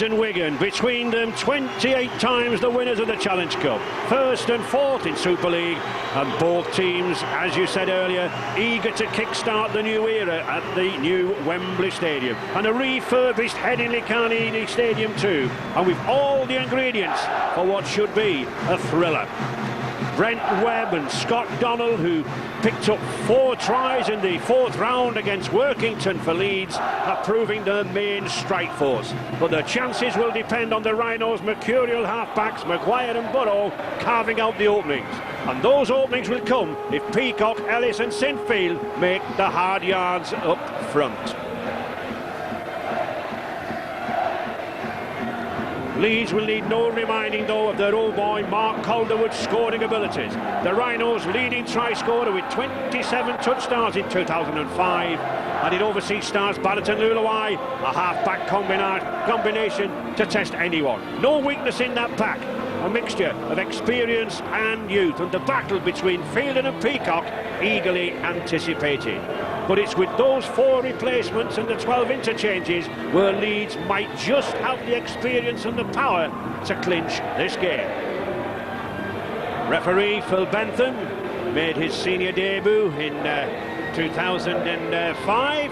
And Wigan, between them 28 times the winners of the Challenge Cup, first and fourth in Super League, and both teams, as you said earlier, eager to kick-start the new era at the new Wembley Stadium and a refurbished Headingley Carnegie Stadium too, and with all the ingredients for what should be a thriller. Brent Webb and Scott Donnell, who picked up 4 tries in the 4th round against Workington for Leeds, are proving their main strike force. But their chances will depend on the Rhinos' mercurial halfbacks, Maguire and Burrow, carving out the openings. And those openings will come if Peacock, Ellis and Sinfield make the hard yards up front. Leeds will need no reminding, though, of their old boy Mark Calderwood's scoring abilities. The Rhinos' leading try scorer with 27 touchdowns in 2005. And in overseas stars Barrett and Lulawai, a half-back combination to test anyone. No weakness in that pack. A mixture of experience and youth, and the battle between Fielden and Peacock eagerly anticipated. But it's with those 4 replacements and the 12 interchanges where Leeds might just have the experience and the power to clinch this game. Referee Phil Bentham made his senior debut in 2005,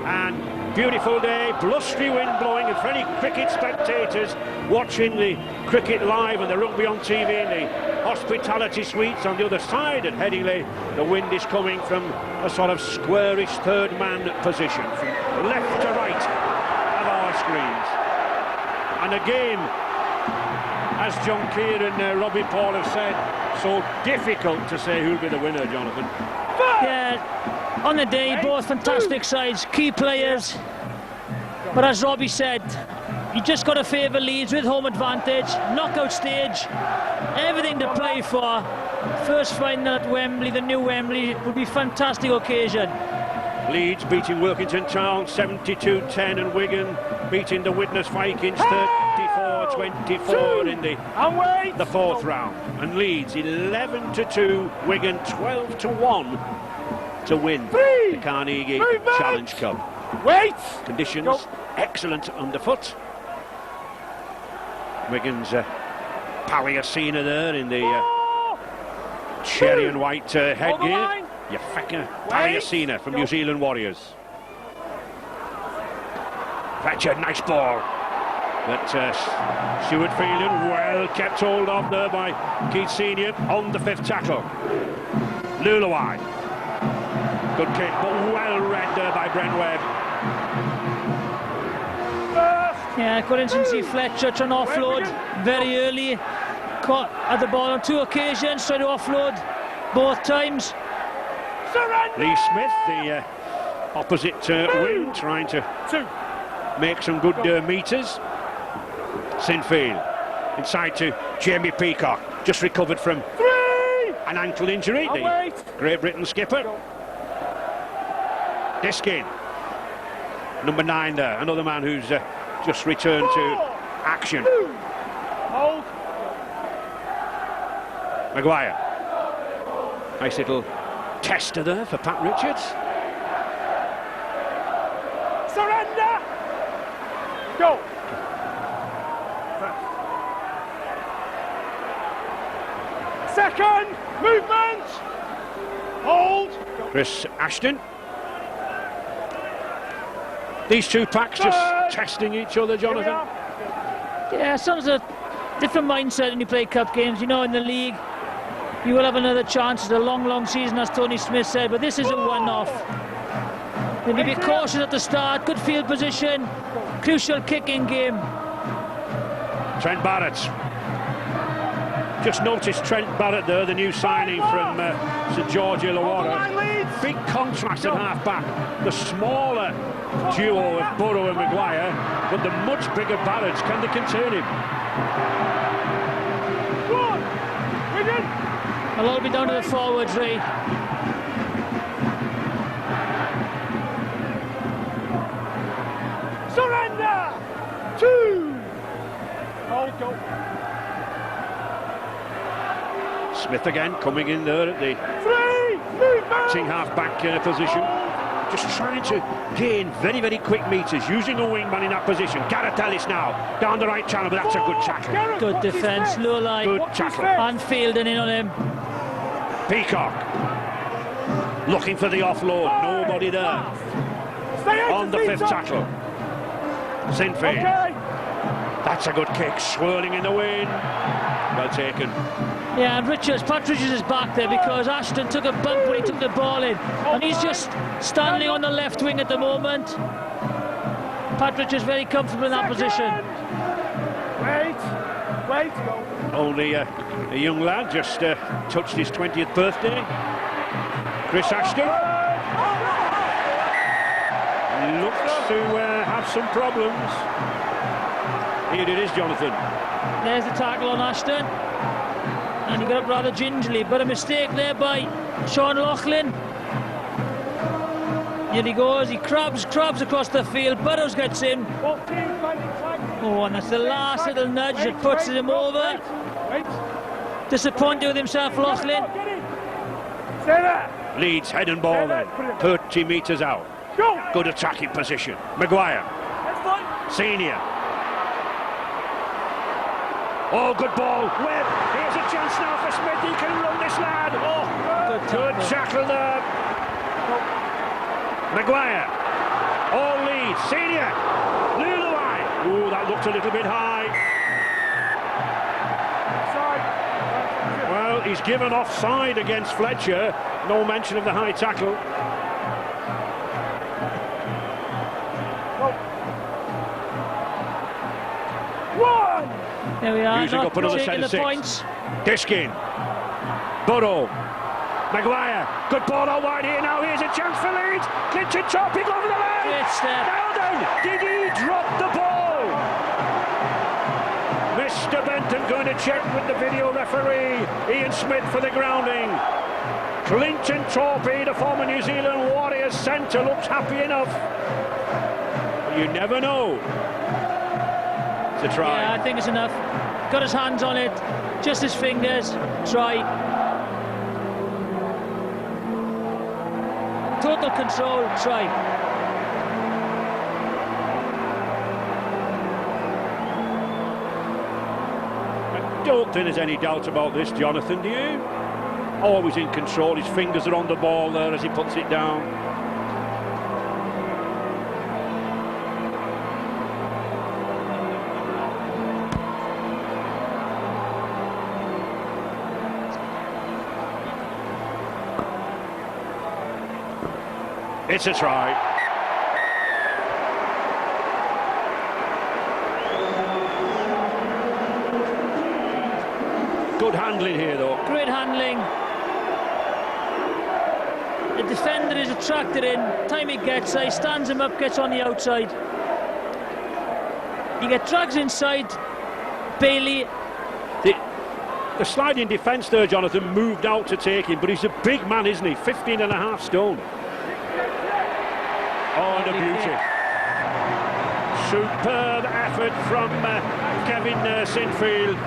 and beautiful day, blustery wind blowing, and for any cricket spectators watching the cricket live and the rugby on TV in the hospitality suites on the other side at Headingley, the wind is coming from a sort of squarish third-man position, from left to right of our screens. And again, as John Keir and Robbie Paul have said, so difficult to say who'll be the winner, Jonathan. Yeah, on the day, both fantastic sides, key players. But as Robbie said, you just got to favour Leeds with home advantage, knockout stage, everything to play for. First final at Wembley, the new Wembley, would be a fantastic occasion. Leeds beating Workington Town 72-10, and Wigan beating the Widnes Vikings 34-24 in the 4th round. And Leeds 11-2, Wigan 12-1 to win the Carnegie Challenge Cup. Conditions excellent underfoot. Wigan's Palliasina there in the cherry and white headgear. Yafeka Palliasina from New Zealand Warriors. Fletcher, nice ball. But Stuart Fielden well kept hold of there by Keith Senior on the 5th tackle. Lulawai. Good kick, but well read there by Brent Webb. Yeah, couldn't see Fletcher trying to offload very early. Caught at the ball on 2 occasions, tried to offload both times. Lee Smith, the opposite wing, trying to make some good meters. Sinfield inside to Jamie Peacock, just recovered from an ankle injury, the Great Britain skipper. Diskin, number 9 there, another man who's just returned to action. Maguire, nice little tester there for Pat Richards. Surrender! Go! Second! Movement! Hold! Chris Ashton. These 2 packs just testing each other, Jonathan. Yeah, some's a different mindset when you play cup games. You know, in the league, you will have another chance. It's a long, long season, as Tony Smith said, but this is a one-off. Maybe be cautious at the start, good field position, crucial kicking game. Trent Barrett. Just noticed Trent Barrett there, the new signing from St George Illawarra. Big contrast at half-back. The smaller duo of Burrow and Maguire, but the much bigger Barretts. Can they contain him? It'll all be down to the forwards, Ray. Surrender! 2! Hold, go. Smith again coming in there at the 3! Movement! acting half-back position. just trying to gain very, very quick metres, using a wingman in that position. Gareth Ellis now, down the right channel, but that's a good tackle. Good defence, low line. Good tackle. And fielding in on him. Peacock, looking for the offload, nobody there. On the fifth tackle. Sinfield. Okay. That's a good kick, swirling in the wind. Well taken. Yeah, and Pat Richards is back there because Ashton took a bump when he took the ball in. And he's just standing on the left wing at the moment. Pat Richards very comfortable in that position. Wait, go. Only a young lad, just touched his 20th birthday. Chris Ashton looks to have some problems. Here it is, Jonathan. There's the tackle on Ashton. And he got up rather gingerly, but a mistake there by Sean Loughlin. Here he goes, he crabs across the field. Burrows gets in. Oh, and that's the last little nudge that puts him over. Disappointed with himself, Loughlin. Leeds head and ball then, 30 metres out. Good attacking position. Maguire, Senior. Oh, good ball. Webb, here's a chance now for Smith. He can run this lad. Oh, good tackle there. Maguire. All Leeds. Senior. Luluai. Oh, that looked a little bit high. Well, he's given offside against Fletcher. No mention of the high tackle. There we are, using up another set of six. Points. Diskin. Burrow. Maguire. Good ball out wide here now. Here's a chance for Leeds. Clinton chopping over the line. Great step. Eldon. Did he drop the ball? Mr. Benton going to check with the video referee. Ian Smith for the grounding. Clinton Torpey, the former New Zealand Warriors centre, looks happy enough. But you never know. To try. Yeah, I think it's enough. Got his hands on it, just his fingers. Try. Total control. Try. I don't think there's any doubt about this, Jonathan, do you? Always in control. His fingers are on the ball there as he puts it down. It's a try. Good handling here, though. Great handling. The defender is attracted in. Time he gets there, he stands him up, gets on the outside. He gets drags inside. Bailey. The sliding defence there, Jonathan, moved out to take him, but he's a big man, isn't he? 15.5 stone. Oh, and a beauty. Superb effort from Kevin Sinfield.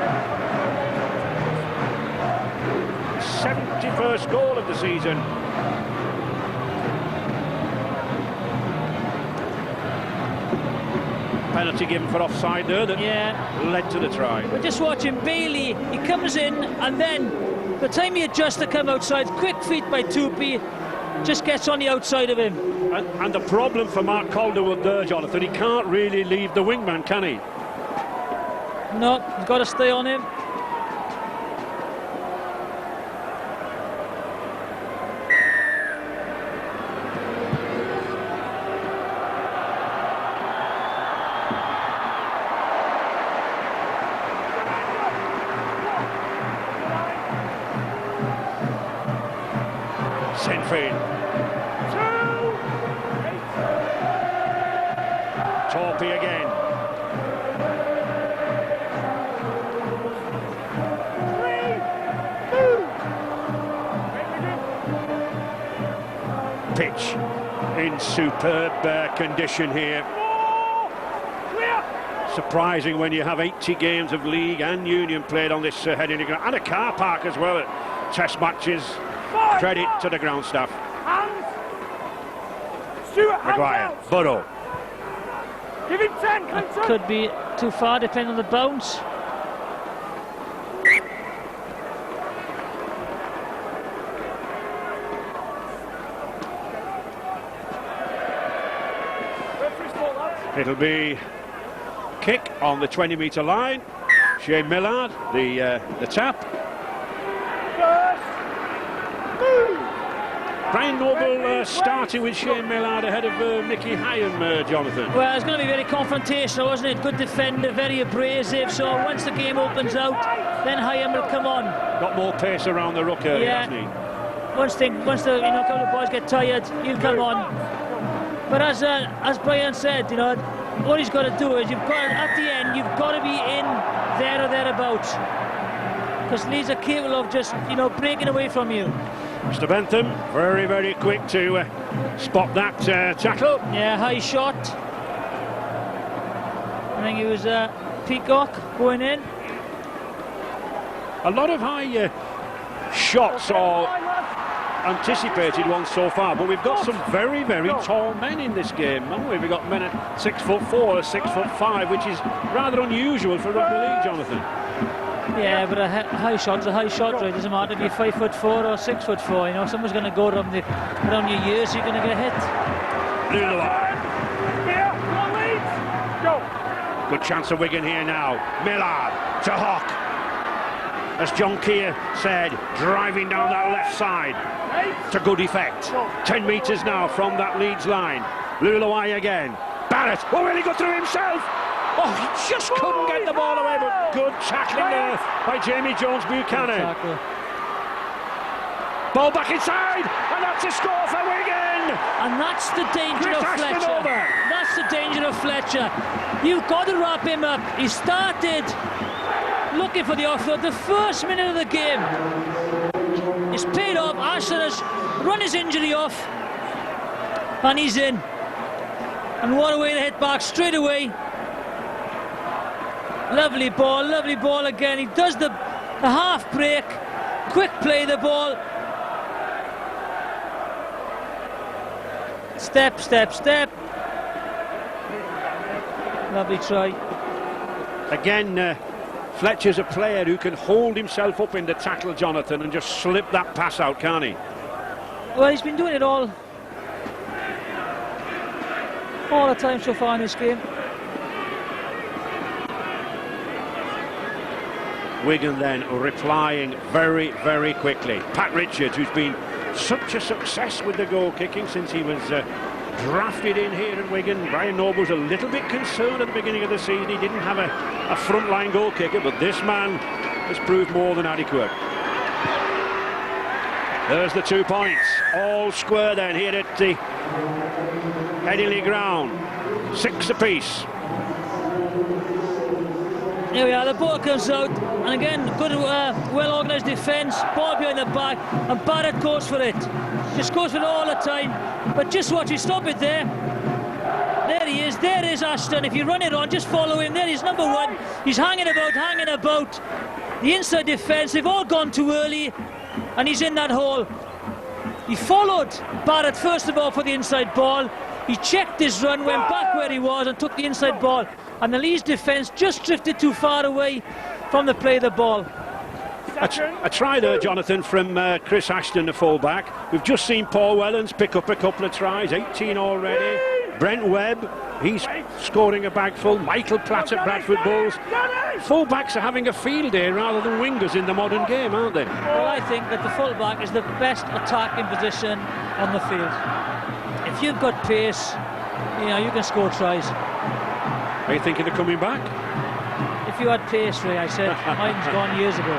71st goal of the season. Penalty given for offside there that led to the try. We're just watching Bailey. He comes in, and then the time he adjusts to come outside, quick feet by Tupi, just gets on the outside of him. And the problem for Mark Calderwood there, Jonathan, he can't really leave the wingman, can he? No, he's got to stay on him. Sinfield. Torpey again. Pitch in superb condition here. Surprising when you have 80 games of league and union played on this heading ground, and a car park as well at test matches. Credit to the ground staff. Stuart, hands Maguire, out. Burrow. Give him 10, Clinton. Could be too far, depending on the bounce. Referee's fault, lads. It'll be kick on the 20-metre line. Shane Millard, the tap. First. Move. Brian Noble starting with Shane Millard ahead of Nicky Hyam, Jonathan. Well, it's going to be very confrontational, wasn't it? Good defender, very abrasive. So once the game opens out, then Hyam will come on. Got more pace around the ruck early, hasn't he? Once the couple of boys get tired, he'll come on. But as Brian said, what he's got to do is at the end you've got to be in there or thereabouts, because Leeds are capable of just breaking away from you. Mr. Bentham, very, very quick to spot that tackle. Yeah, high shot. I think it was Peacock going in. A lot of high shots or anticipated ones so far, but we've got some very, very tall men in this game, haven't we? We've got men at 6'4" or 6'5", which is rather unusual for rugby league, Jonathan. Yeah, but a high shot's a high shot, right? It doesn't matter if you're 5'4" or 6'4", someone's going to go around your ears, you're going to get hit. Here, Go on, Leeds. Go. good chance of Wigan here now. Millard to Hock. As John Keir said, driving down that left side to good effect. 10 metres now from that Leeds line. Luluai again. Barrett, will he go through himself? Oh, he just couldn't get the ball away, but good tackling there by Jamie Jones-Buchanan. Ball back inside, and that's a score for Wigan. And that's the danger of Fletcher. That's the danger of Fletcher. You've got to wrap him up. He started looking for the offload the first minute of the game. It's paid off. Ashton has run his injury off, and he's in. And what a way to hit back straight away. Lovely ball again. He does the half break, quick play the ball. Step, step, step. Lovely try. Again, Fletcher's a player who can hold himself up in the tackle, Jonathan, and just slip that pass out, can't he? Well, he's been doing it all the time so far in this game. Wigan then replying very, very quickly. Pat Richards, who's been such a success with the goal kicking since he was drafted in here at Wigan. Brian Noble was a little bit concerned at the beginning of the season. He didn't have a frontline goal kicker, but this man has proved more than adequate. There's the 2 points. All square then here at the Headingley ground. 6 apiece. Here we are, the ball comes out, and again, good, well-organised defence, ball behind the back, and Barrett goes for it. Just goes for it all the time, but just watch it, stop it there. There he is, there is Ashton. If you run it on, just follow him. There he's number one. He's hanging about. The inside defence, they've all gone too early, and he's in that hole. He followed Barrett first of all for the inside ball. He checked his run, went back where he was and took the inside ball. And the Leeds defence just drifted too far away from the play of the ball. A try there, Jonathan, from Chris Ashton, the full-back. We've just seen Paul Wellens pick up a couple of tries, 18 already. Brent Webb, he's scoring a bagful. Michael Platt at Bradford Bulls. Full-backs are having a field day rather than wingers in the modern game, aren't they? Well, I think that the full-back is the best attacking position on the field. If you've got pace, you can score tries. Are you thinking of coming back? If you had pace, Ray, I said, mine's gone years ago.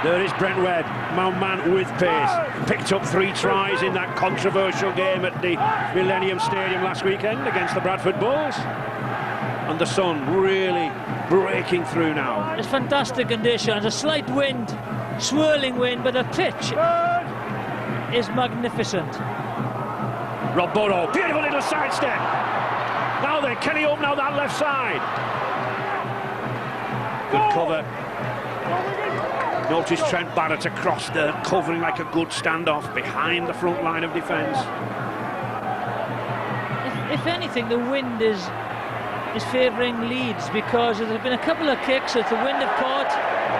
There is Brent Webb, my man with pace. Picked up 3 tries in that controversial game at the Millennium Stadium last weekend against the Bradford Bulls. And the sun really breaking through now. It's fantastic conditions, a slight wind, swirling wind, but the pitch is magnificent. Rob Burrow, beautiful little sidestep. Now then, can he open out that left side? Good cover. Notice Trent Barrett across there, covering like a good standoff behind the front line of defence. if anything, the wind is favouring Leeds, because there's been a couple of kicks that the wind have caught.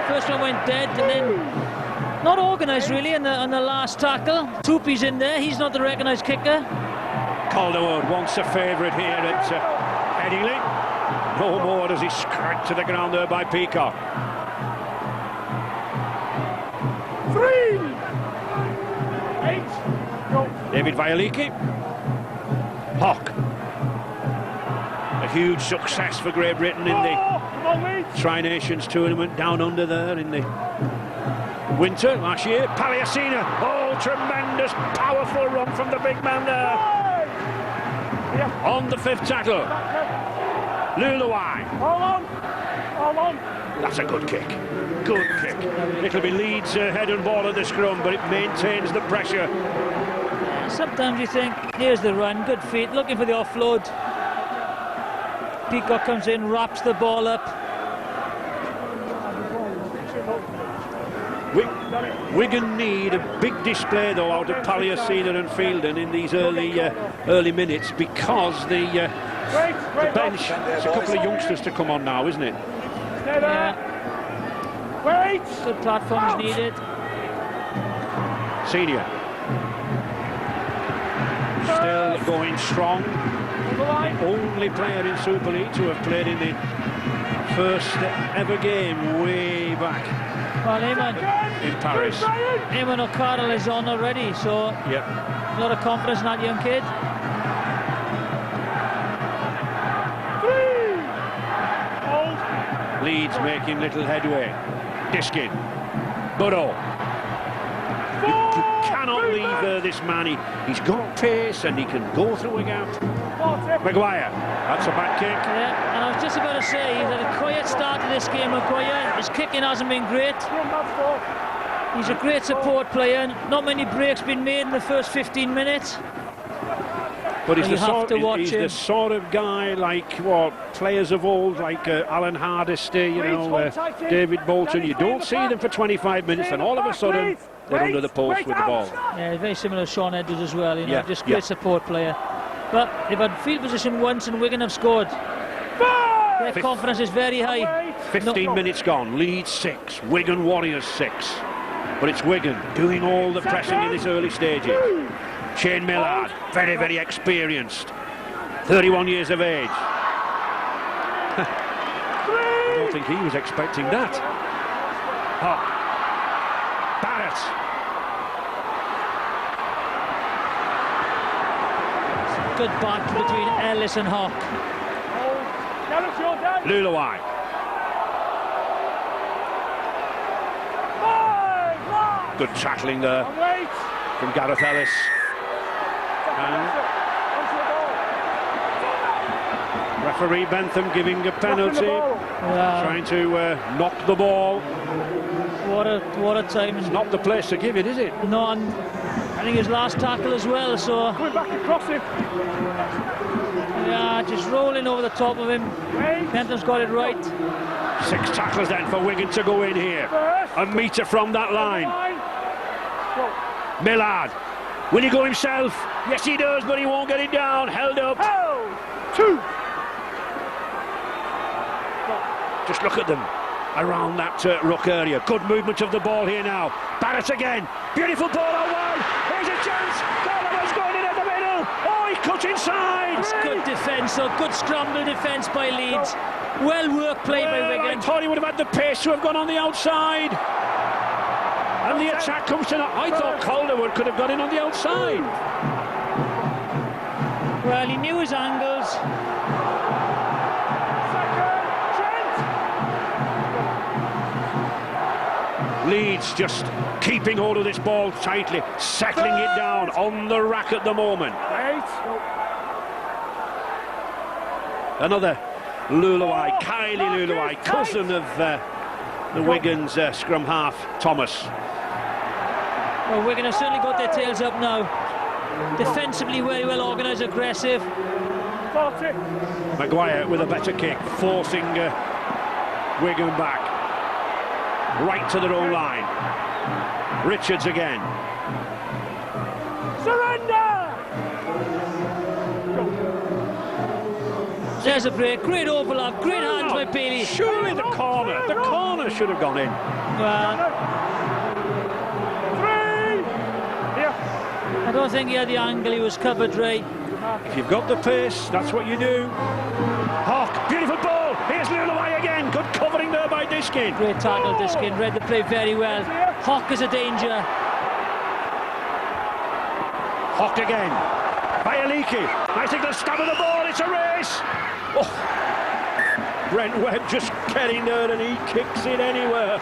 First one went dead, and then not organised really on the last tackle. Tupi's in there, he's not the recognised kicker. Calderwood wants a favourite here at Headingley. No more does he scratch to the ground there by Peacock. 3, 8, go. David Vialiki. Hawk. A huge success for Great Britain in the Come on, Leeds. Tri-Nations tournament down under there in the winter last year. Palliasina. Oh, tremendous, powerful run from the big man there. Yeah. On the 5th tackle. Luluai. Hold on. Hold on. That's a good kick. Good kick. It'll be Leeds head and ball at the scrum, but it maintains the pressure. Sometimes you think, here's the run, good feet, looking for the offload. Peacock comes in, wraps the ball up. Wigan need a big display though out of Palliasina and Fielden in these early minutes, because the bench, it's a couple of youngsters to come on now, isn't it? Stay there. Wait. Good platforms needed. Senior. Still going strong. Only player in Super League to have played in the first ever game way back Well, Eamon in Paris. O'Carroll is on already, so Yep. a lot of confidence in that young kid. 3. Hold. Leeds making little headway. Diskin. Burrow. You cannot leave this man. He's got pace and he can go through a gap. Maguire. That's a back kick. Yeah, and I was just about to say, he's had a quiet start to this game, Maguire. His kicking hasn't been great. He's a great support player. Not many breaks been made in the first 15 minutes. But he's, You the have sort, to watch he's him. the sort of guy like what players of old, like Alan Hardesty, you know, David Bolton. You don't see them for 25 minutes, and all of a sudden they're under the post with the ball. Yeah, very similar to Sean Edwards as well, you know, Yeah, just great yeah. support player. But they've had field position once and Wigan have scored. Their confidence is very high. 15 minutes gone. Leeds 6, Wigan Warriors 6. But it's Wigan doing all the pressing in this early stages. Shane Millard, very, very experienced. 31 years of age. I don't think he was expecting that. Hawk. Barrett. Good battle between Ellis and Hawk. Luluai. Good tackling there from Gareth Ellis. And referee Bentham giving a penalty, trying to knock the ball. What a time. It's not the place to give it, is it? No, and I think his last tackle as well, so Coming back across him. yeah, just rolling over the top of him. Bentham's got it right. 6 tackles then for Wigan to go in here. A metre from that line. Millard. Will he go himself? Yes, he does, but he won't get it down. Held up. 2. Just look at them around that ruck area. Good movement of the ball here now. Barrett again. Beautiful ball out wide. Here's a chance. Gallagher's going in at the middle. Oh, he cut inside. It's good defence, so good scramble defence by Leeds. Well worked play by I Wigan. thought he would have had the pace to have gone on the outside. And the attack comes to... I thought Calderwood could have got in on the outside. Well, he knew his angles. Leeds just keeping hold of this ball tightly, settling it down on the rack at the moment. Another Luluai, Kylie Luluai, cousin of the Wigan's scrum half, Thomas. Well, Wigan have certainly got their tails up now. Defensively very well organised, aggressive. Maguire with a better kick, forcing Wigan back. Right to their own line. Richards again. Surrender! There's a break. Great overlap. Great hands by Bailey. Surely the corner should have gone in. Well, 3. Here. I don't think he had the angle. He was covered right. If you've got the pace, that's what you do. Hawk, beautiful ball. Here's Lulaway again. Good covering there by Diskin. Great tackle, Diskin. Read the play very well. Hawk is a danger. Hawk again. Bayaliki. I think they'll stab at the ball. It's a race. Oh. Brent Webb just getting there and he kicks it anywhere.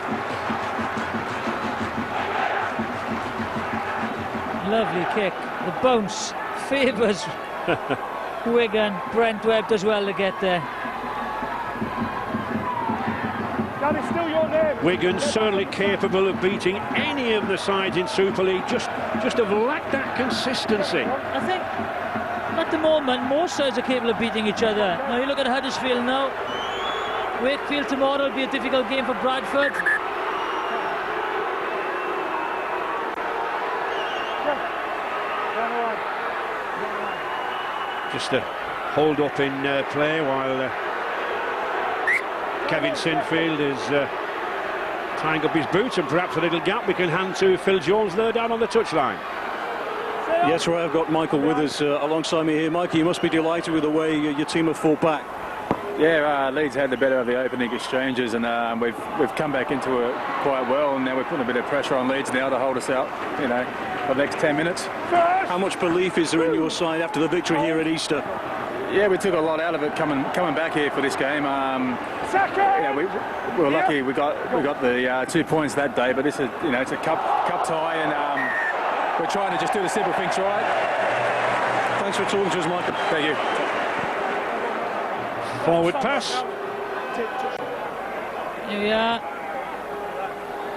Lovely kick. The bounce favours Wigan. Brent Webb does well to get there. That is still your name. Wigan certainly capable of beating any of the sides in Super League. Just have lacked that consistency. I think at the moment most sides are capable of beating each other. Now you look at Huddersfield now. Wakefield tomorrow will be a difficult game for Bradford. Just a hold up in play while Kevin Sinfield is tying up his boots, and perhaps a little gap we can hand to Phil Jones there down on the touchline. Yes, right, I've got Michael Withers alongside me here. Mikey, you must be delighted with the way your team have fought back. Yeah, Leeds had the better of the opening exchanges, and we've come back into it quite well, and now we're putting a bit of pressure on Leeds now to hold us out, you know, for the next 10 minutes. How much belief is there in your side after the victory here at Easter? Yeah, we took a lot out of it coming back here for this game. Yeah, we were lucky we got the 2 points that day, but it's a cup tie, and we're trying to just do the simple things right. Thanks for talking to us, Michael. Thank you. Forward pass. Here we are.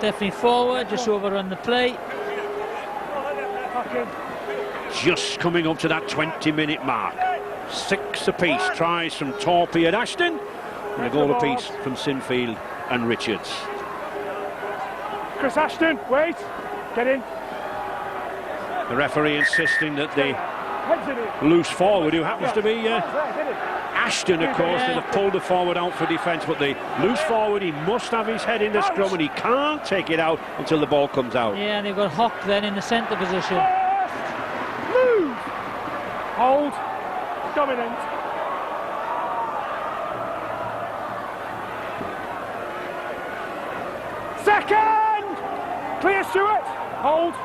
Definitely forward, just overrun the play. Just coming up to that 20-minute mark. 6 apiece. Tries from Torpey and Ashton, and a goal apiece from Sinfield and Richards. Chris Ashton, wait. Get in. The referee insisting that the Heads in it. loose forward, who happens to be Ashton, of course, that have pulled the forward out for defence, but the loose forward, he must have his head in the scrum and he can't take it out until the ball comes out. Yeah, they've got Hawk then in the centre position. Move. Hold. Dominant. Second. Clear, Stewart. Hold.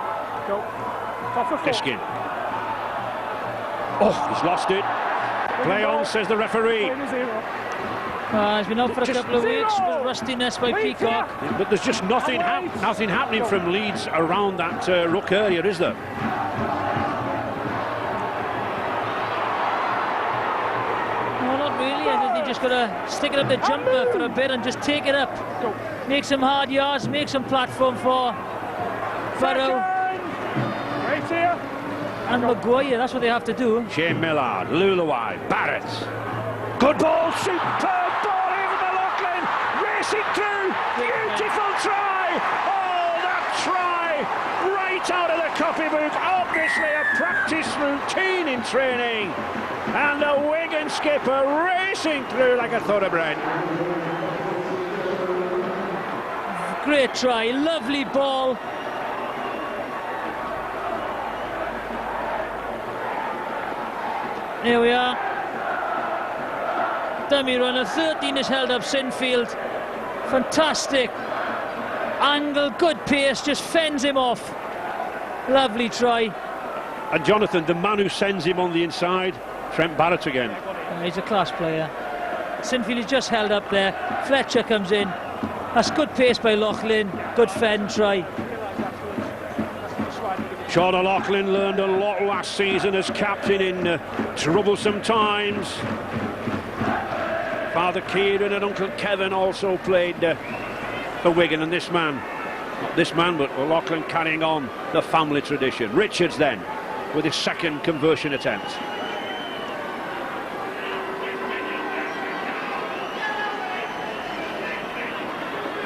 Go. Off the foot. Diskin. Oh, he's lost it. Play on, says the referee. He's been out for a couple of weeks with rustiness by Peacock. But there's just nothing happening from Leeds around that ruck area, is there? No, not really. I think they just got to stick it up the jumper for a bit and just take it up. Make some hard yards, make some platform for Burrow Right here. and Maguire. That's what they have to do. Shane Millard, Lulaway, Barrett. Good ball, superb ball here from O'Loughlin. Racing through, beautiful try. Oh, that try, right out of the copybook. Obviously a practice routine in training. And the Wigan skipper racing through like a thoroughbred. Great try, lovely ball. Here we are. Dummy runner, 13 is held up Sinfield. Fantastic angle, good pace, just fends him off. Lovely try. And Jonathan, the man who sends him on the inside, Trent Barrett again. He's a class player. Sinfield is just held up there. Fletcher comes in. That's good pace by Loughlin. Good fend try. Sean O'Loughlin learned a lot last season as captain in troublesome times. Father Kieran and Uncle Kevin also played for Wigan, and this man, not this man, but O'Loughlin carrying on the family tradition. Richards then, with his second conversion attempt.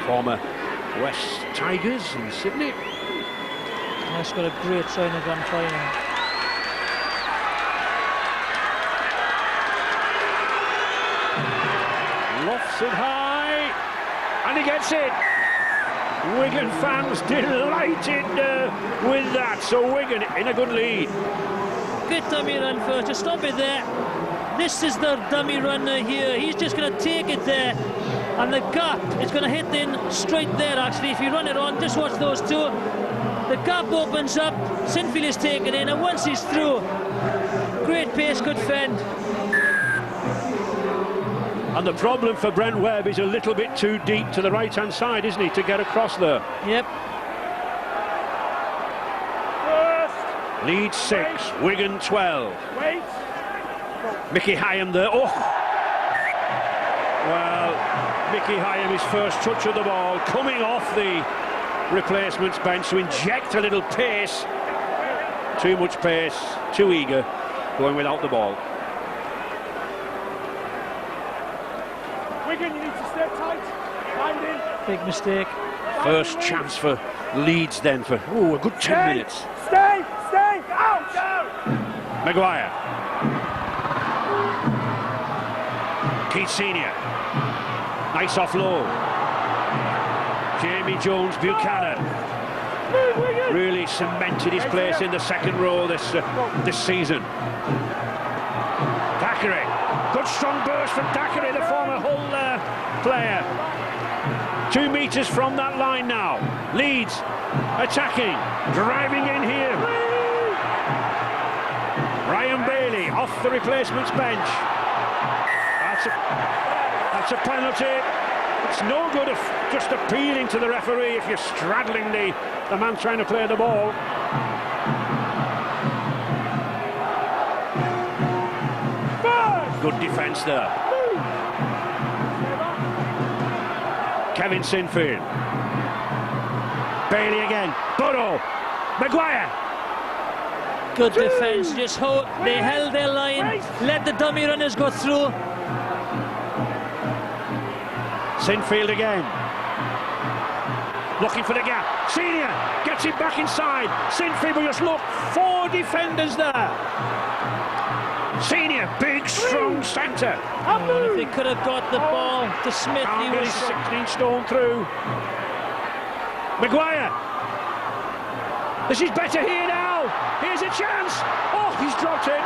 Former West Tigers in Sydney. That's got a great try in the grand final. Hits it high, and he gets it. Wigan fans delighted with that, so Wigan in a good lead. Good dummy run first, just stop it there. This is the dummy runner here. He's just going to take it there, and the gap is going to hit in straight there. Actually, if you run it on, just watch those two. The gap opens up, Sinfield is taken in, and once he's through, great pace, good fend. And the problem for Brent Webb is a little bit too deep to the right-hand side, isn't he, to get across there? Yep. First. Leeds 6, Wigan 12. Wait. Mickey Hyam there. Oh! Well, Mickey Hyam, his first touch of the ball, coming off the replacements bench to inject a little pace. Too much pace, too eager, going without the ball. Wigan, you need to stay tight. Mind in. Big mistake. First chance for Leeds then for, a good 10 minutes. Stay, out. Maguire. Keith Senior. Nice offload. Jamie Jones Buchanan. Really cemented his place in the second row this season. Thackeray. Good strong burst from Thackeray, the former Hull player. 2 metres from that line now. Leeds attacking, driving in here. Ryan Bailey off the replacements bench. That's a penalty. It's no good of just appealing to the referee if you're straddling the man trying to play the ball. Good defence there. Kevin Sinfield. Bailey again. Burrow. Maguire. Good defence, just hope they held their line, let the dummy runners go through. Sinfield again. Looking for the gap. Senior gets it back inside. Sinfield will just look. 4 defenders there. Senior, big, strong centre. If they could have got the ball to Smith, he was 16 stone through. Maguire. This is better here now. Here's a chance. Oh, he's dropped it.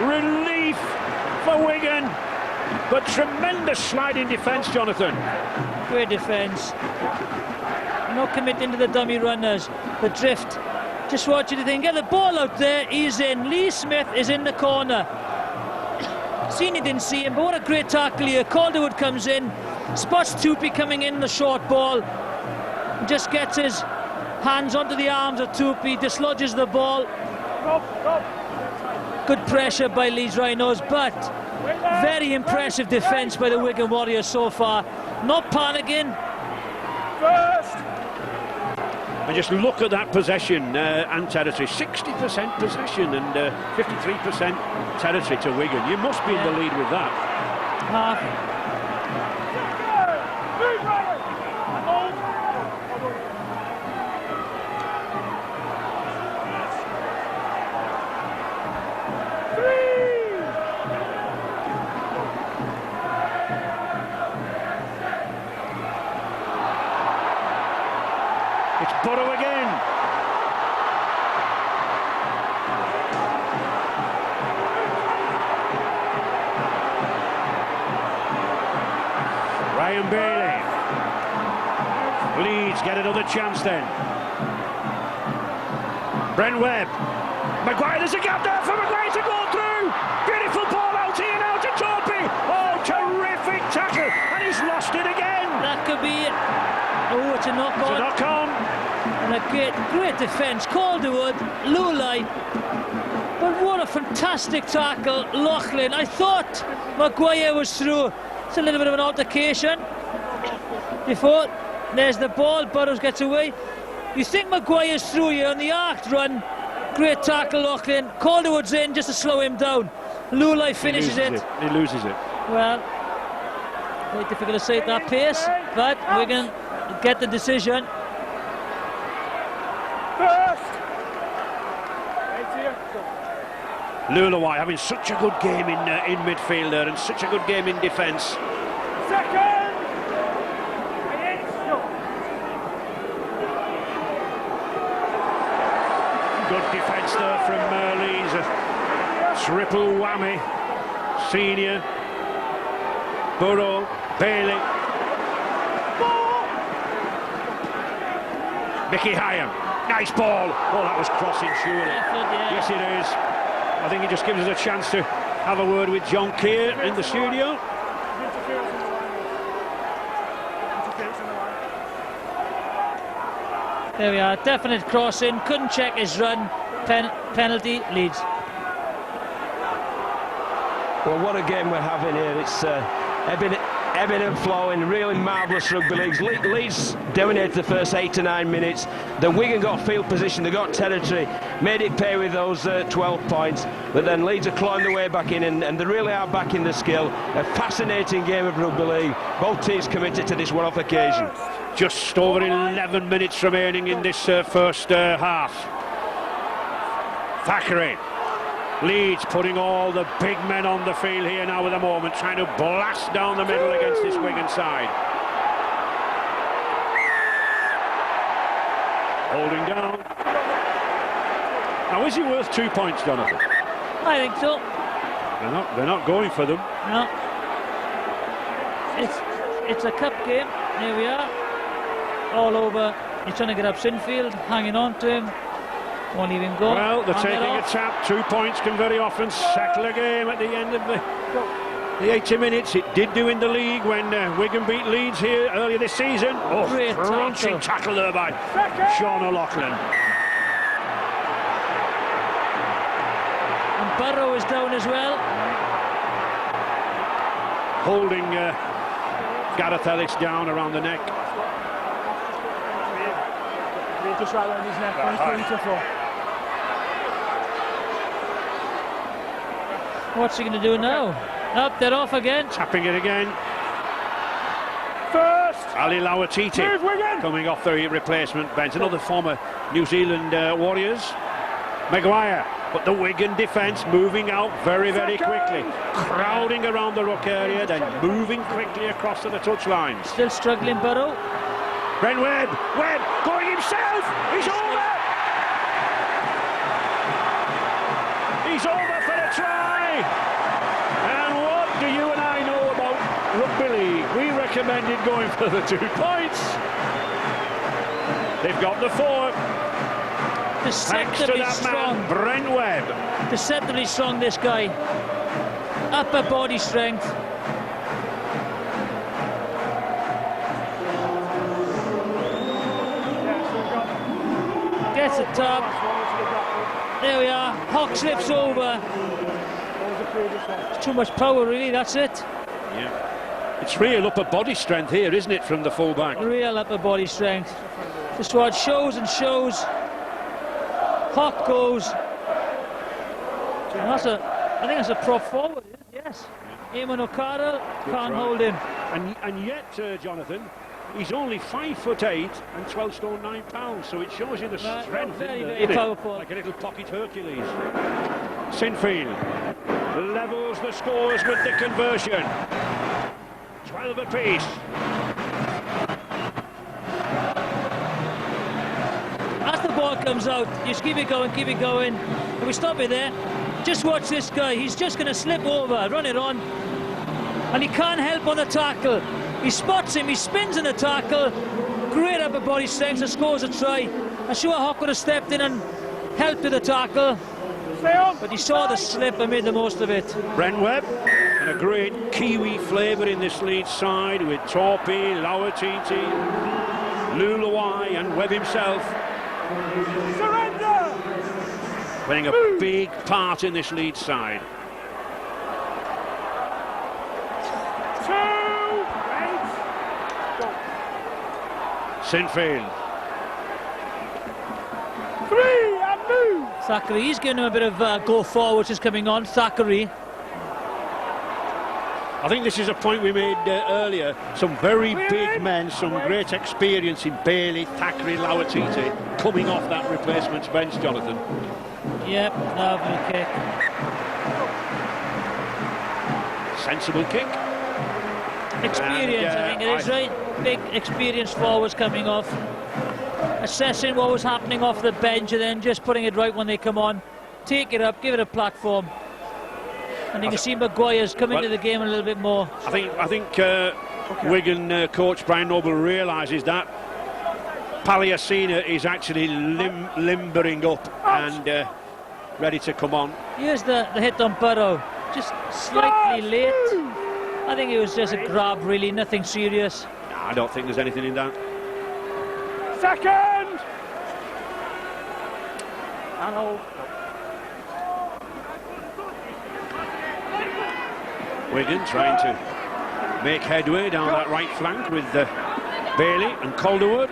Relief for Wigan. But tremendous sliding defence, Jonathan. great defence. Not committing to the dummy runners. The drift. Just watching the thing. Get the ball out there. He's in. Lee Smith is in the corner. Senior didn't see him, but what a great tackle here. Calderwood comes in, spots Tupi coming in the short ball, just gets his hands onto the arms of Tupi, dislodges the ball. Good pressure by Leeds Rhinos, but very impressive defence by the Wigan Warriors so far. Not panicking. And just look at that possession and territory. 60% possession and 53% territory to Wigan. You must be in the lead with that. Half. It's Burrow again. Ryan Bailey. Leeds get another chance then. Brent Webb. Maguire, there's a gap there for Maguire to go through. Beautiful ball out here now to Torpy. Oh, terrific tackle. And he's lost it again. That could be it. Oh, it's a knock-on. It's a knock-on. And a great defence. Calderwood, Lulai. But what a fantastic tackle, Loughlin. I thought Maguire was through. It's a little bit of an altercation. Before, there's the ball, Burrows gets away. You think Maguire's through here on the arced run. Great tackle, Loughlin. Calderwood's in just to slow him down. Lulai finishes it. He loses it. Well, very difficult to say at that pace, but we're going to get the decision. Lulawai having such a good game in midfield there and such a good game in defence. Second! Go. Good defence there from Leeds. A triple whammy. Senior, Burrow, Bailey. Mickey Hyam, nice ball. Oh, that was crossing, surely. Yes, it is. I think it just gives us a chance to have a word with John Keir in the studio. There we are, definite crossing, couldn't check his run, penalty, Leeds. Well, what a game we're having here. It's ebbing and flowing, really marvellous rugby league. Leeds dominated the first 8 to 9 minutes. Then Wigan got field position, they got territory, made it pay with those 12 points. But then Leeds are clawing their way back in, and they really are back in the skill. A fascinating game of rugby league. Both teams committed to this one-off occasion. Just over 11 minutes remaining in this first half. Thackeray. Leeds putting all the big men on the field here now at the moment, trying to blast down the middle against this Wigan side. Holding down. Now, is he worth 2 points, Jonathan? I think so. They're not going for them. No. It's a cup game. Here we are. All over. He's trying to get up Sinfield, hanging on to him. Won't even go. Well, they're taking a tap. 2 points can very often settle a game at the end of the 80 minutes. It did do in the league when Wigan beat Leeds here earlier this season. Oh, great crunching tackle there by Sean O'Loughlin. And Burrow is down as well. Holding Gareth Ellis down around the neck. Just right around his neck. What's he going to do now? Up, they're off again. Tapping it again. First! Ali Lauatiti coming off the replacement bench. Another former New Zealand Warriors. Maguire, but the Wigan defence moving out very, very quickly. Crowding around the ruck area, then moving quickly across to the touchline. Still struggling, Burrow. Brent Webb going himself. He's over. He's over for a try. And what do you and I know about rugby league? We recommended going for the 2 points. They've got the 4. Thanks to that man, Brent Webb. Deceptively strong, this guy. Upper body strength. Gets it top. There we are. Hock slips over. It's too much power, really. That's it. Yeah. It's real upper body strength here, isn't it, from the fullback? Real upper body strength. This one shows and shows. Hock goes. And I think that's a prop forward. Yes. Eamon O'Carroll can't hold him. And yet, Jonathan, he's only 5'8" and 12 stone 9 pounds, so it shows you the strength. Very powerful. Like a little pocket Hercules. Sinfield levels the scores with the conversion. 12 apiece. As the ball comes out, you just keep it going, and we stop it there. Just watch this guy. He's just going to slip over, run it on, and he can't help on the tackle. He spots him, he spins in the tackle. Great upper body strength and scores a try. I'm sure Hock would have stepped in and helped with the tackle, but he saw the slip and made the most of it. Brent Webb, and a great Kiwi flavour in this Leeds side with Torpy, Lauatiti, Luluai and Webb himself. Surrender! Playing a big part in this Leeds side. 2, 8, go. Sinfield. 3, and move! Thackeray, he's giving him a bit of go forward, which is coming on. Thackeray. I think this is a point we made earlier. Some very big men, some great experience in Bailey, Thackeray, Lauatiti coming off that replacement's bench, Jonathan. Yep, lovely kick. Sensible kick. Experience, I think it is, right? Big experienced forwards coming off. Assessing what was happening off the bench and then just putting it right when they come on. Take it up, give it a platform. And you can see Maguire's come into the game a little bit more. I think Wigan coach Brian Noble realises that Palliasina is actually limbering up and ready to come on. Here's the hit on Burrow, just slightly late. I think it was just a grab, really, nothing serious. No, I don't think there's anything in that. Second! And hold. Wigan trying to make headway down that right flank with Bailey and Calderwood.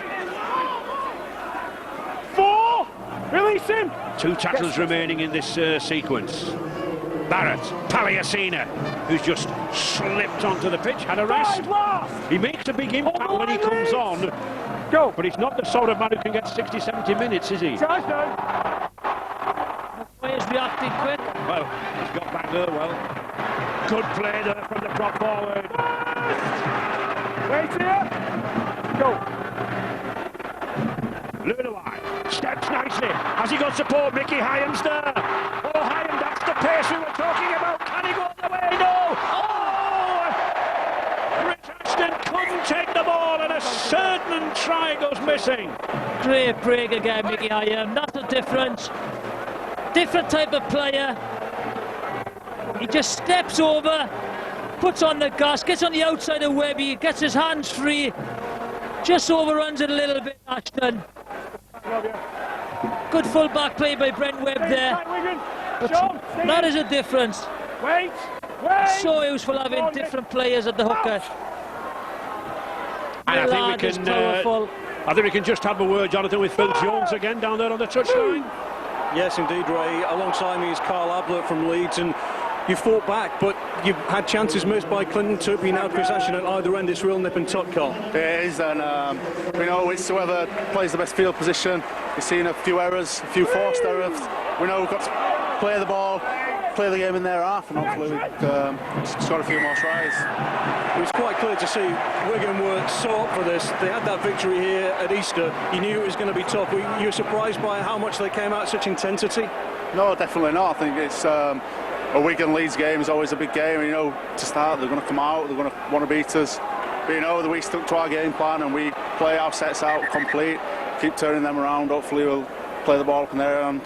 4! Release him! 2 tackles remaining in this sequence. Barrett, Palliasina, who's just slipped onto the pitch, had a rest. He makes a big impact when he comes on. Go! But he's not the sort of man who can get 60, 70 minutes, is he? Charge now! Players reacting quick. Well, he's got back there well. Good play there from the prop forward. Wait here! Go! Luluai steps nicely. Has he got support? Mickey Hyams there. Oh, Hyam, that's the pace we were talking about. Can he go the way? No! Oh! Rich Ashton couldn't take the ball and a certain try goes missing. Great break again, Mickey Hyam. That's the difference. Different type of player. He just steps over, puts on the gas, gets on the outside of Webby, gets his hands free, just overruns it a little bit, Ashton. Good full back play by Brent Webb there. But that is a difference. Wait! So useful having different players at the hooker. And I think we can just have a word, Jonathan, with Phil Jones again down there on the touchline. Yes, indeed, Ray. Alongside me is Carl Ablett from Leeds, and you fought back, but you've had chances missed by Clinton Turpin. Now possession at either end. It's real nip and tuck, Carl. It is, and we know it's whoever plays the best field position. We've seen a few errors, a few forced errors. We know we've got to play the ball, play the game in their half, and hopefully we've scored a few more tries. It was quite clear to see Wigan were so up for this. They had that victory here at Easter. You knew it was going to be tough. You were surprised by how much they came out at such intensity? No, definitely not. I think it's a Wigan Leeds game is always a big game. And, to start, they're going to come out, they're going to want to beat us. But we stuck to our game plan and we play our sets out complete, keep turning them around. Hopefully we'll play the ball up in there and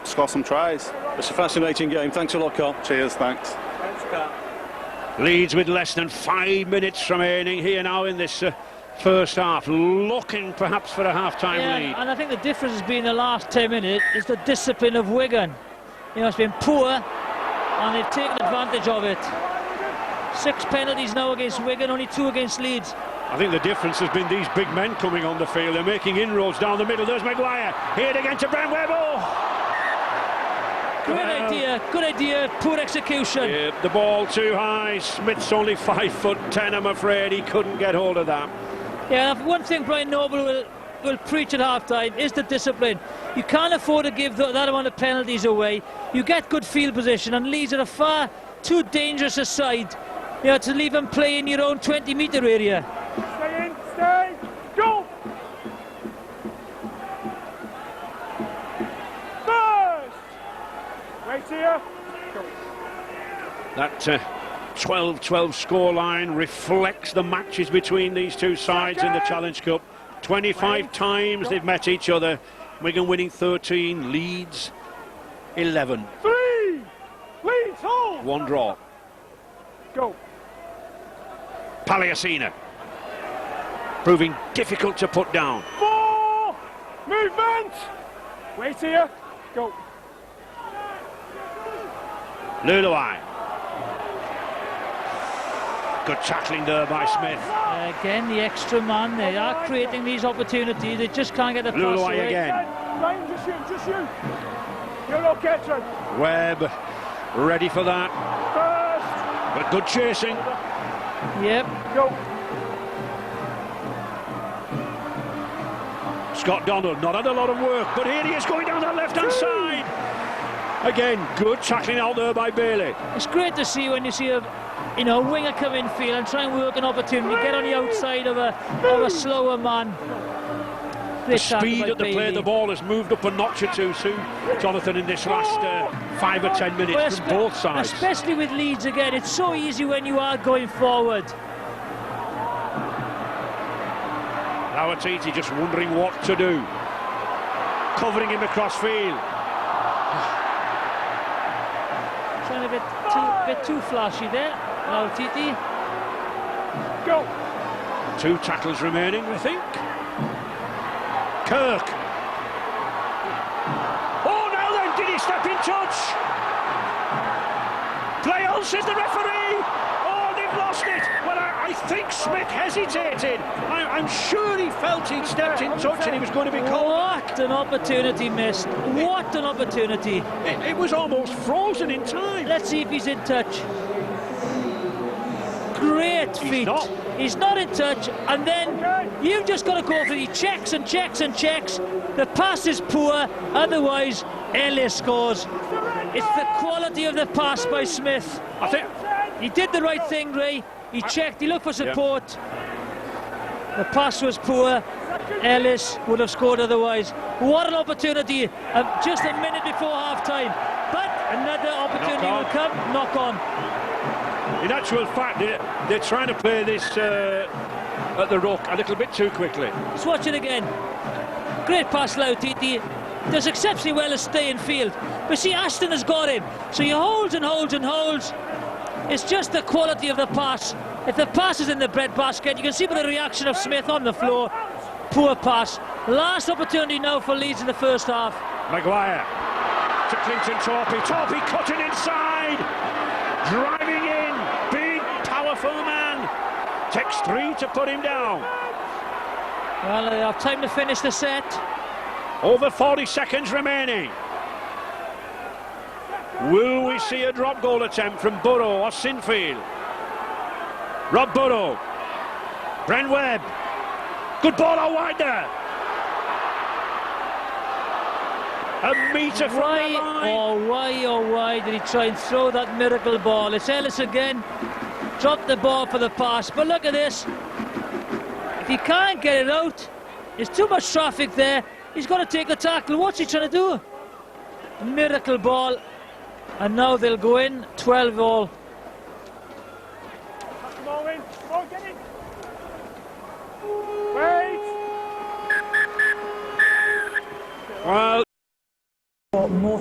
score some tries. It's a fascinating game. Thanks a lot, Carl. Cheers, thanks. Leeds with less than 5 minutes remaining here now in this first half, looking perhaps for a half-time lead. And I think the difference has been the last 10 minutes is the discipline of Wigan. It's been poor and they've taken advantage of it. 6 penalties now against Wigan, only 2 against Leeds. I think the difference has been these big men coming on the field. They're making inroads down the middle. There's Maguire. Here again to Brent Webb. Good idea, poor execution. Yeah, the ball too high. Smith's only 5'10", I'm afraid. He couldn't get hold of that. Yeah, one thing Brian Noble will preach at half-time is the discipline. You can't afford to give that amount of penalties away. You get good field position, and Leeds are a far too dangerous a side to leave them play in your own 20-metre area. Stay in, stay, go! First! Right here, go. That 12-12 scoreline reflects the matches between these two sides in the Challenge Cup. 25 times they've met each other. Wigan winning 13, Leeds 11. 3! Leeds, hold! 1 draw. Go. Palliasina proving difficult to put down. 4! Movement! Wait here, go. Luluai. Good tackling there by Smith. Again, the extra man. They are creating these opportunities. They just can't get the pass Luluai away. again. Ryan, just you. You're not catching. Webb ready for that. First! But good chasing. Yep. Go. Scott Donald not had a lot of work, but here he is going down that left-hand side. Again, good tackling out there by Bailey. It's great to see when you see a you know, winger come in field and try and work an opportunity, get on the outside of a slower man. The speed at the play of the ball has moved up a notch or two soon, Jonathan, in this last 5 or 10 minutes from both sides. Especially with Leeds again, it's so easy when you are going forward. Lawatiti just wondering what to do. Covering him across field. Trying a bit too flashy there, Lawatiti. Go. 2 tackles remaining, I think. Kirk. Oh, now then, did he step in touch? Play on, says the referee. Oh, they've lost it. Well, I think Smith hesitated. I'm sure he felt he'd stepped in touch and he was going to be called. What an opportunity missed. What an opportunity. It was almost frozen in time. Let's see if he's in touch. Great feet. He's not in touch, and then you've just got to go for the checks and checks and checks. The pass is poor, otherwise Ellis scores. It's the quality of the pass by Smith. I think he did the right thing, Ray. He checked, he looked for support. The pass was poor. Ellis would have scored otherwise. What an opportunity, just a minute before half-time. But another opportunity will come, knock on. In actual fact, they're trying to play this at the ruck a little bit too quickly. Let's watch it again. Great pass, Lawatiti. Does exceptionally well to stay in field. But see, Ashton has got him. So he holds and holds and holds. It's just the quality of the pass. If the pass is in the breadbasket, you can see by the reaction of Smith on the floor. Poor pass. Last opportunity now for Leeds in the first half. Maguire to Clinton Torpey. Torpey cutting inside. Driving in. Big, powerful man. Takes 3 to put him down. Well, they have time to finish the set. Over 40 seconds remaining. Will we see a drop goal attempt from Burrow or Sinfield? Rob Burrow. Brent Webb. Good ball out wide there. A metre from the line. Why did he try and throw that miracle ball? It's Ellis again. Dropped the ball for the pass. But look at this. If he can't get it out, there's too much traffic there. He's got to take the tackle. What's he trying to do? Miracle ball. And now they'll go in, 12 all. Come on, Win. Come on, get in. Wait. Well, more